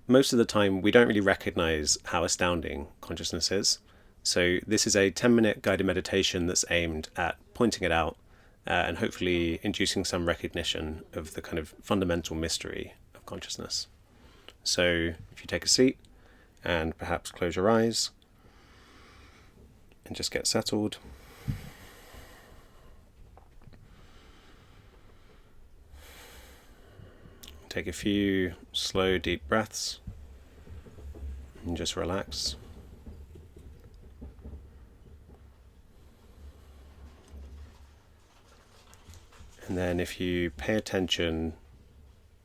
most of the time we don't really recognize how astounding consciousness is. So this is a 10-minute guided meditation that's aimed at pointing it out and hopefully inducing some recognition of the kind of fundamental mystery of consciousness. So if you take a seat and perhaps close your eyes and just get settled. Take a few slow, deep breaths and just relax. And then if you pay attention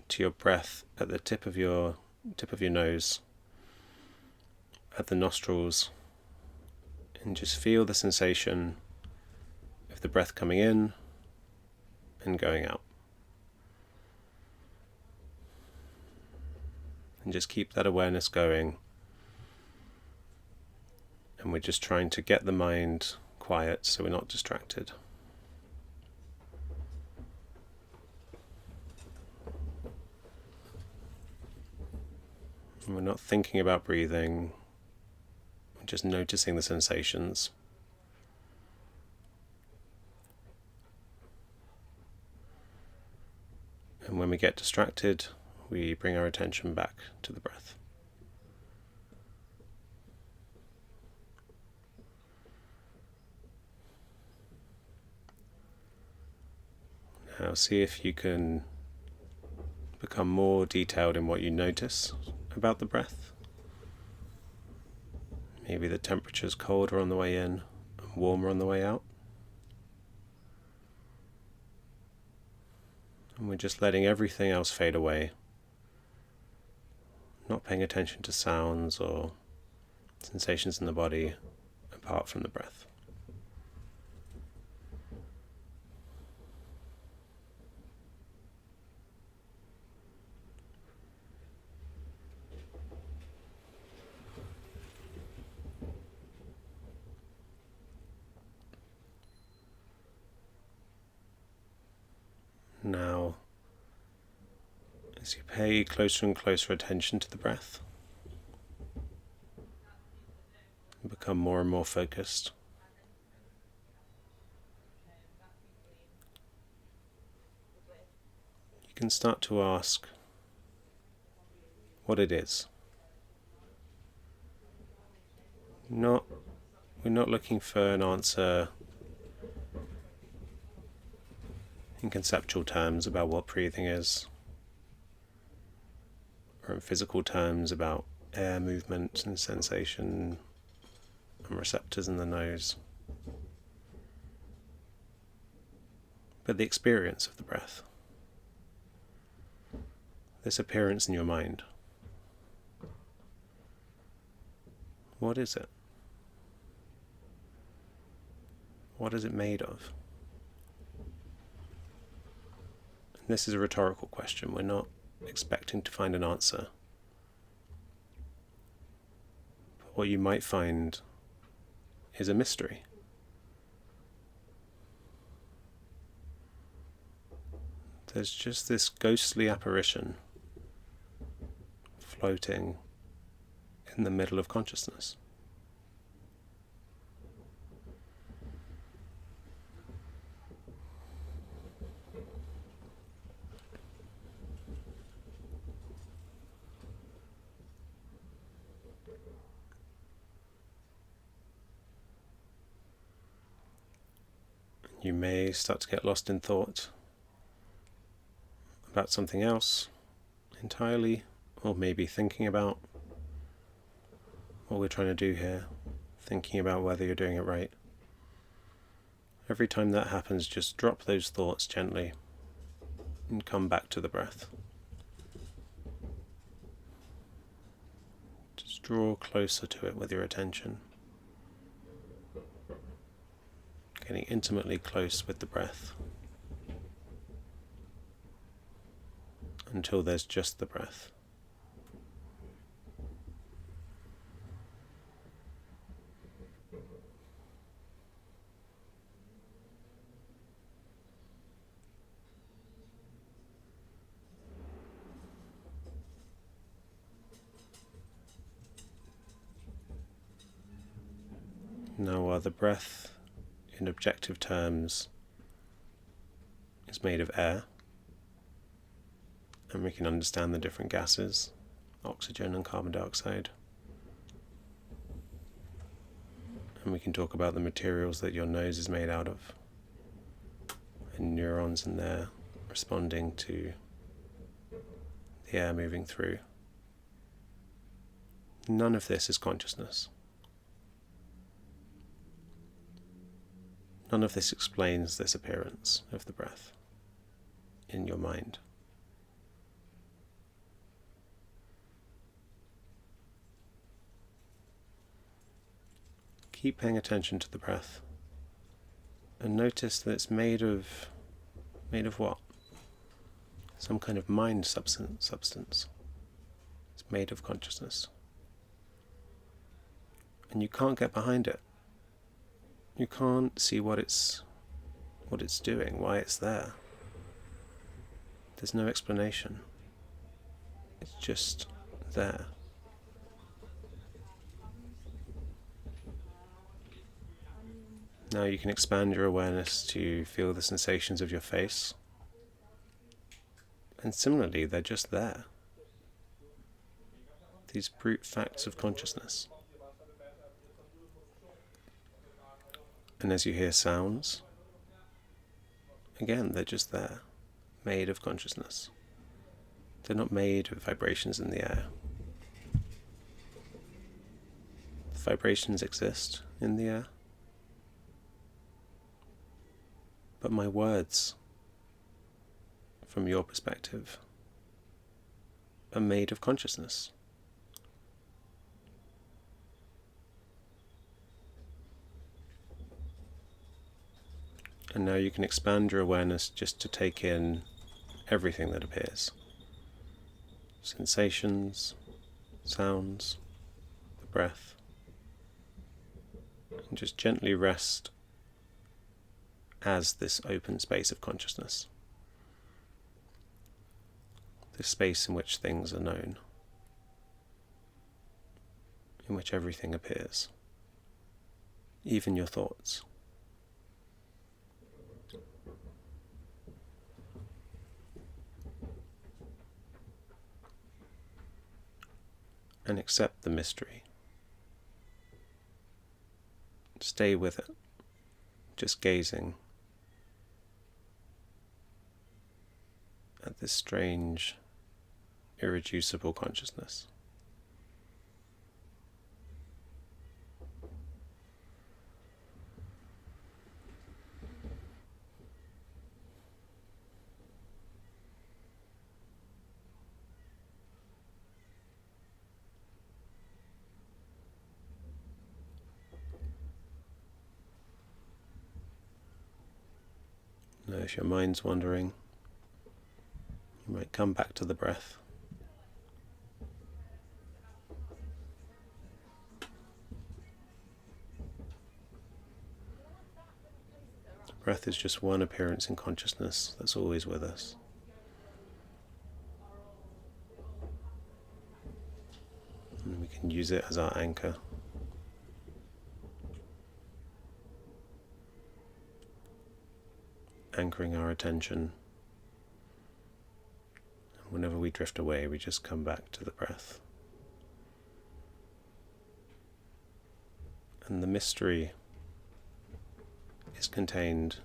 to your breath at the tip of your nose, at the nostrils, and just feel the sensation of the breath coming in and going out. And just keep that awareness going. And we're just trying to get the mind quiet so we're not distracted. And we're not thinking about breathing, we're just noticing the sensations. And when we get distracted, we bring our attention back to the breath. Now see if you can become more detailed in what you notice about the breath. Maybe the temperature's colder on the way in and warmer on the way out. And we're just letting everything else fade away. Not paying attention to sounds or sensations in the body apart from the breath. Now, as you pay closer and closer attention to the breath, you become more and more focused. You can start to ask what it is. We're not looking for an answer in conceptual terms about what breathing is, or in physical terms about air movement and sensation and receptors in the nose, but the experience of the breath, this appearance in your mind. What is it? What is it made of? This is a rhetorical question. We're not expecting to find an answer. But what you might find is a mystery. There's just this ghostly apparition floating in the middle of consciousness. You may start to get lost in thought about something else entirely, or maybe thinking about what we're trying to do here, thinking about whether you're doing it right. Every time that happens, just drop those thoughts gently and come back to the breath. Just draw closer to it with your attention. Getting intimately close with the breath until there's just the breath. Now, while the breath, in objective terms, is made of air, and we can understand the different gases, oxygen and carbon dioxide, and we can talk about the materials that your nose is made out of, and neurons in there responding to the air moving through. None of this is consciousness. None of this explains this appearance of the breath in your mind. Keep paying attention to the breath and notice that it's made of what? Some kind of mind substance. It's made of consciousness. And you can't get behind it. You can't see what it's doing, why it's there. There's no explanation. It's just there. Now you can expand your awareness to feel the sensations of your face. And similarly, they're just there. These brute facts of consciousness. And as you hear sounds, again, they're just there, made of consciousness. They're not made of vibrations in the air. Vibrations exist in the air. But my words, from your perspective, are made of consciousness. And now you can expand your awareness just to take in everything that appears. Sensations, sounds, the breath. And just gently rest as this open space of consciousness. This space in which things are known. In which everything appears. Even your thoughts. And accept the mystery. Stay with it, just gazing at this strange, irreducible consciousness. Now, if your mind's wandering, you might come back to the breath. The breath is just one appearance in consciousness that's always with us. And we can use it as our anchor. Anchoring our attention. And whenever we drift away, we just come back to the breath. And the mystery is contained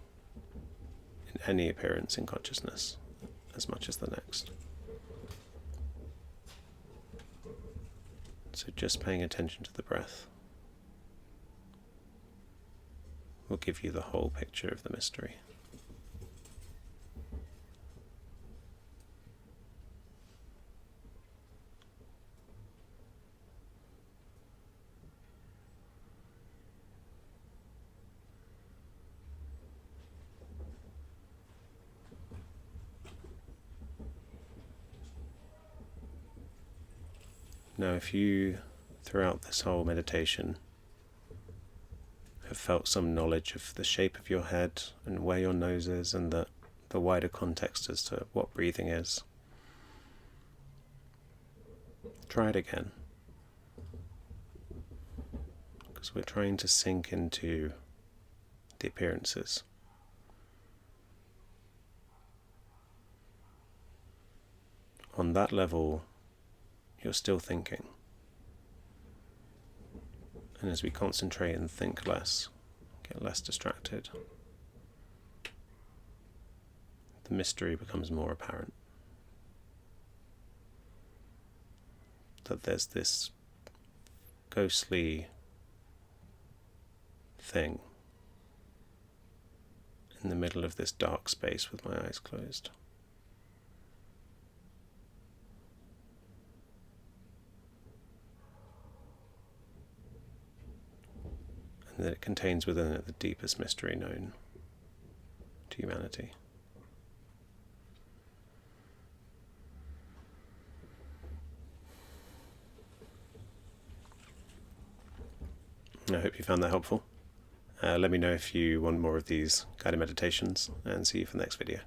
in any appearance in consciousness, as much as the next. So just paying attention to the breath will give you the whole picture of the mystery. Now, if you, throughout this whole meditation, have felt some knowledge of the shape of your head and where your nose is and the wider context as to what breathing is, try it again. because we're trying to sink into the appearances. On that level, you're still thinking. And as we concentrate and think less, get less distracted, the mystery becomes more apparent. That there's this ghostly thing in the middle of this dark space with my eyes closed. And that it contains within it the deepest mystery known to humanity. I hope you found that helpful. Let me know if you want more of these guided meditations, and see you for the next video.